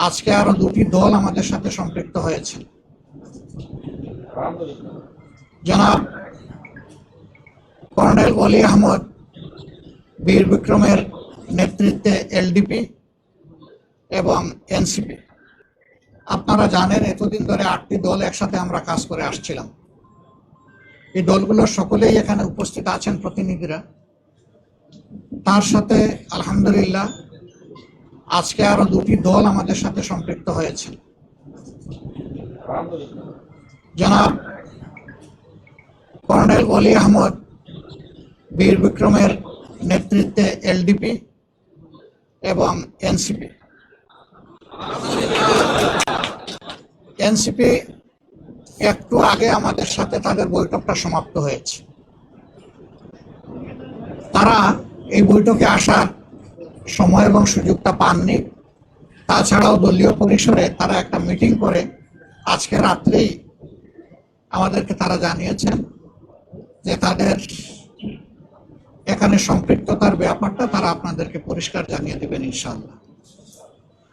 আজকে আরো দুটি দল আমাদের সাথে সম্পৃক্ত হয়েছে। জনাব কর্নেল ওলি আহমদ বীর বিক্রমের নেতৃত্বে এলডিপি এবং এনসিপি। আপনারা জানেন এতদিন ধরে 8টি দল একসাথে আমরা কাজ করে আসছিলাম। এই দলগুলোর সকলেই এখানে উপস্থিত আছেন প্রতিনিধিরা। তার সাথে আলহামদুলিল্লাহ আজকে আরো দুটি দল আমাদের সাথে সম্পৃক্ত হয়েছে। জনাব কর্নেল ওলি আহমদ বীর বিক্রমের নেতৃত্বে এলডিপি এবং এনসিপি। এনসিপি একটু আগে আমাদের সাথে তাদের বৈঠকটা সমাপ্ত হয়েছে। তারা এই বৈঠকে আসার সময় এবং সুযোগটা পাননি। তাছাড়াও দলীয় পরিসরে তারা একটা মিটিং করে আজকে রাত্রেই আমাদেরকে তারা জানিয়েছেন যে তাদের এখানে সম্পৃক্ততার ব্যাপারটা তারা আপনাদেরকে পরিষ্কার জানিয়ে দেবেন ইনশাআল্লাহ।